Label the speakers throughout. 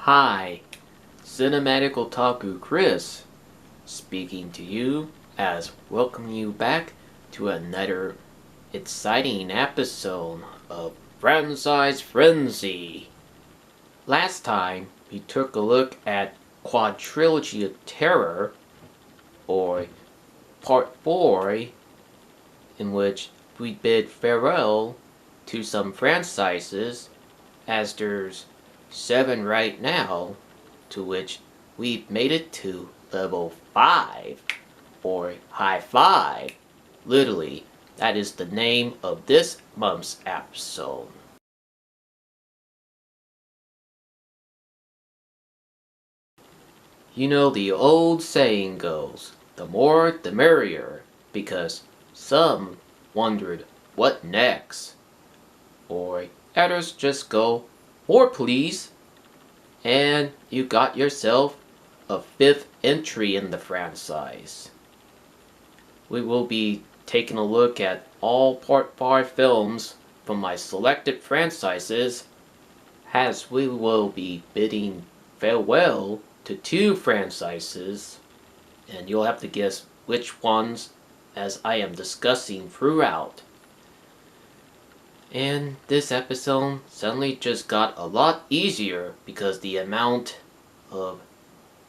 Speaker 1: Hi, Cinematic Otaku Chris, speaking to you as welcoming you back to another exciting episode of Franchise Frenzy. Last time, we took a look at Quadrilogy of Terror, or Part 4, in which we bid farewell to some franchises, as there's 7 right now, to which we've made it to level 5, or high 5. Literally, that is the name of this month's episode. You know, the old saying goes, the more the merrier, because some wondered what next, or others just go, more please, and you got yourself a 5th entry in the franchise. We will be taking a look at all Part 5 films from my selected franchises, as we will be bidding farewell to 2 franchises, and you'll have to guess which ones as I am discussing throughout. And this episode suddenly just got a lot easier because the amount of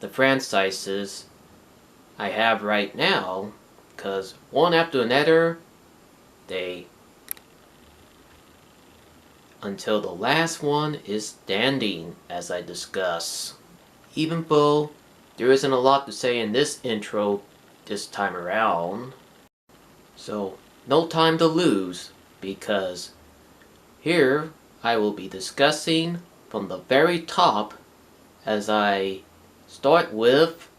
Speaker 1: the franchises I have right now, because one after another, until the last one is standing as I discuss. Even though there isn't a lot to say in this intro this time around. So no time to lose, because here I will be discussing from the very top as I start with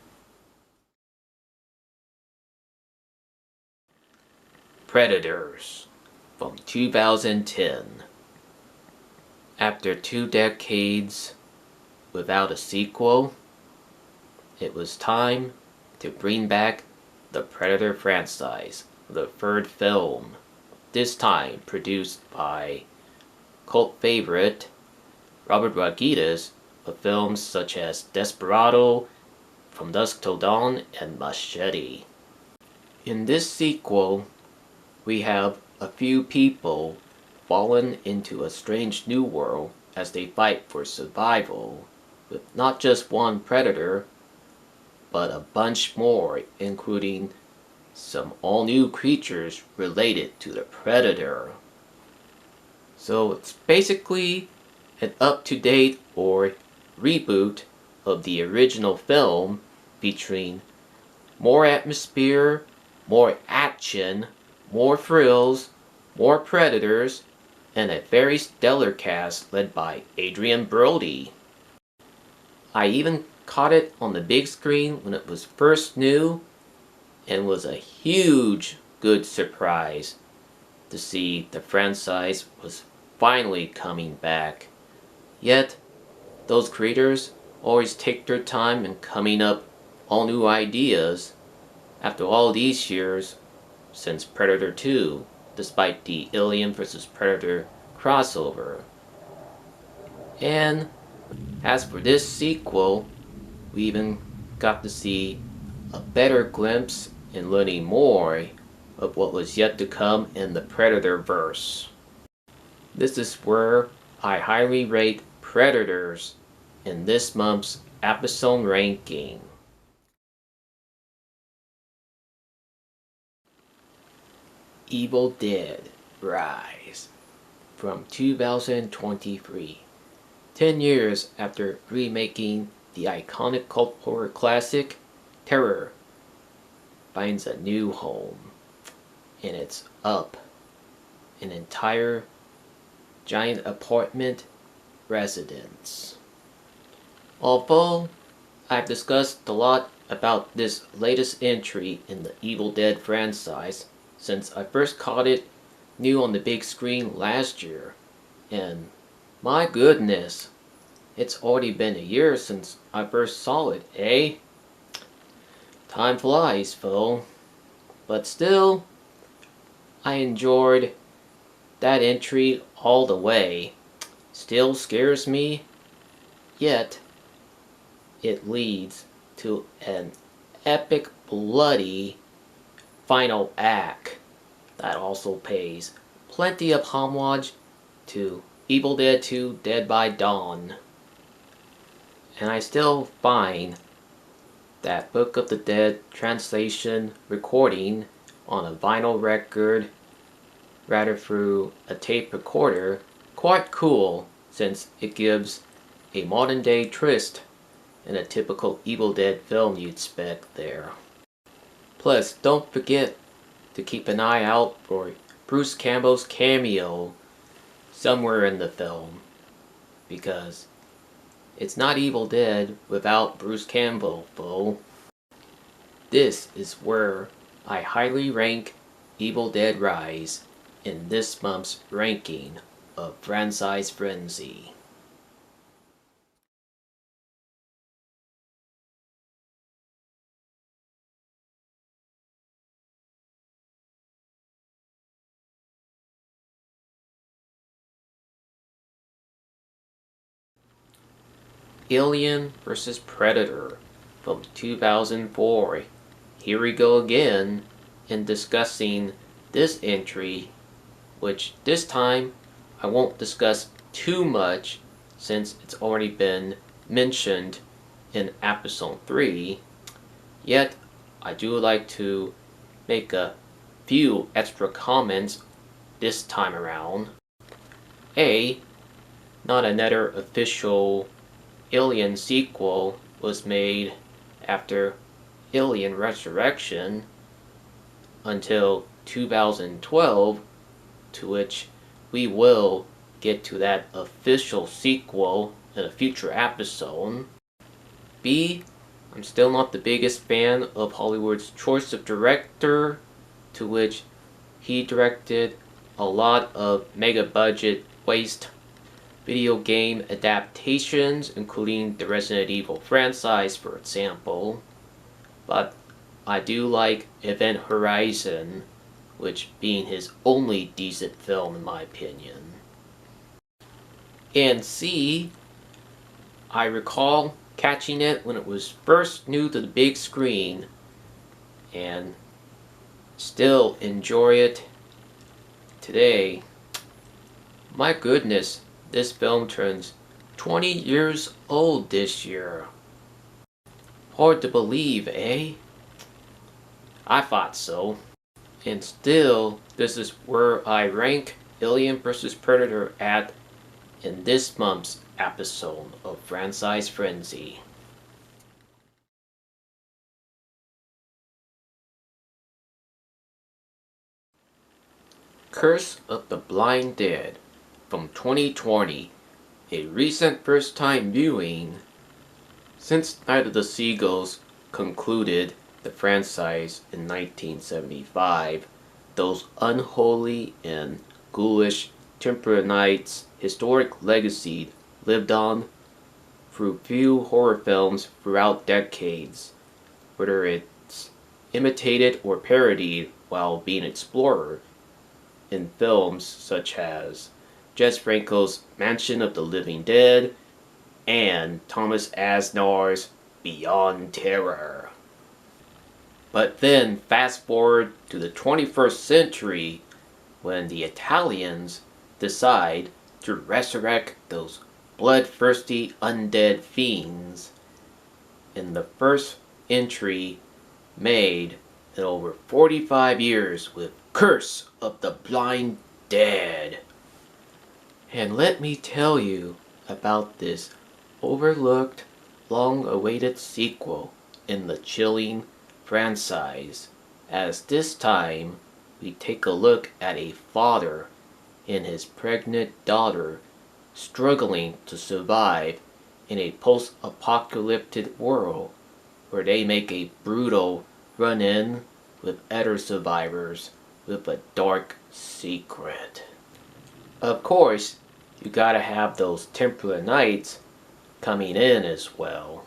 Speaker 1: Predators from 2010. After 2 decades without a sequel, it was time to bring back the Predator franchise, the 3rd film, this time produced by cult favorite Robert Rodriguez of films such as Desperado, From Dusk Till Dawn, and Machete. In this sequel, we have a few people fallen into a strange new world as they fight for survival, with not just one predator, but a bunch more, including some all-new creatures related to the predator. So it's basically an up-to-date or reboot of the original film, featuring more atmosphere, more action, more thrills, more predators, and a very stellar cast led by Adrian Brody. I even caught it on the big screen when it was first new, and was a huge good surprise to see the franchise was finally coming back. Yet, those creators always take their time in coming up all new ideas after all these years since Predator 2, despite the Alien vs. Predator crossover. And as for this sequel, we even got to see a better glimpse in learning more of what was yet to come in the Predator-verse. This is where I highly rate Predators in this month's episode ranking. Evil Dead Rise from 2023. 10 years after remaking the iconic cult horror classic, Terror finds a new home, and it's up an entire giant apartment residence. Although I've discussed a lot about this latest entry in the Evil Dead franchise since I first caught it new on the big screen last year, and my goodness, it's already been a year since I first saw it, eh? Time flies, though. But still, I enjoyed that entry all the way. Still scares me, yet it leads to an epic, bloody final act that also pays plenty of homage to Evil Dead 2 Dead by Dawn. And I still find that Book of the Dead translation recording on a vinyl record rather through a tape recorder quite cool, since it gives a modern day twist in a typical Evil Dead film you'd expect there. Plus, don't forget to keep an eye out for Bruce Campbell's cameo somewhere in the film, because it's not Evil Dead without Bruce Campbell, though. This is where I highly rank Evil Dead Rise in this month's ranking of Franchise Frenzy. Alien vs. Predator from 2004. Here we go again in discussing this entry, which this time I won't discuss too much since it's already been mentioned in episode 3, yet I do like to make a few extra comments this time around. A, not another official Alien sequel was made after Alien Resurrection until 2012, to which we will get to that official sequel in a future episode. B, I'm still not the biggest fan of Hollywood's choice of director, to which he directed a lot of mega budget waste video game adaptations, including the Resident Evil franchise, for example. But I do like Event Horizon, which being his only decent film in my opinion. And C, I recall catching it when it was first new to the big screen, and still enjoy it today. My goodness, this film turns 20 years old this year. Hard to believe, eh? I thought so. And still, this is where I rank Alien vs. Predator at in this month's episode of Franchise Frenzy. Curse of the Blind Dead from 2020, a recent first-time viewing. Since Night of the Seagulls concluded the franchise in 1975, those unholy and ghoulish Templar Knights' historic legacy lived on through few horror films throughout decades, whether it's imitated or parodied while being explored in films such as Jess Franco's Mansion of the Living Dead and Thomas Asnar's Beyond Terror. But then fast forward to the 21st century, when the Italians decide to resurrect those bloodthirsty undead fiends in the first entry made in over 45 years with Curse of the Blind Dead. And let me tell you about this overlooked, long-awaited sequel in the chilling franchise, as this time we take a look at a father and his pregnant daughter struggling to survive in a post-apocalyptic world where they make a brutal run-in with other survivors with a dark secret. Of course, you gotta have those Templar Knights coming in as well.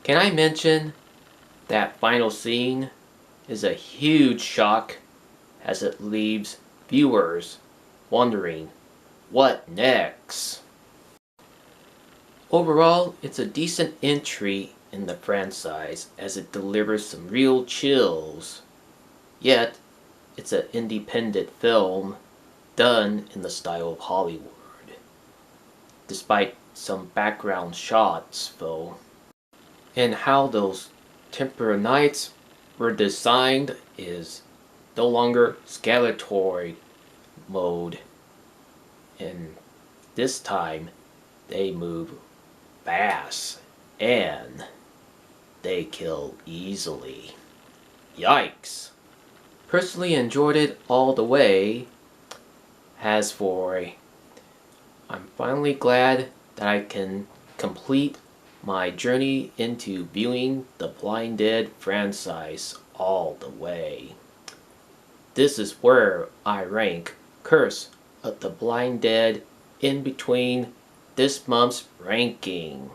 Speaker 1: Can I mention that final scene is a huge shock as it leaves viewers wondering, what next? Overall, it's a decent entry in the franchise as it delivers some real chills. Yet, it's an independent film done in the style of Hollywood. Despite some background shots, though. And how those temporary nights were designed is no longer scalatory mode. And this time, they move fast and they kill easily. Yikes! Personally enjoyed it all the way. As for, I'm finally glad that I can complete my journey into viewing the Blind Dead franchise all the way. This is where I rank Curse of the Blind Dead in between this month's ranking.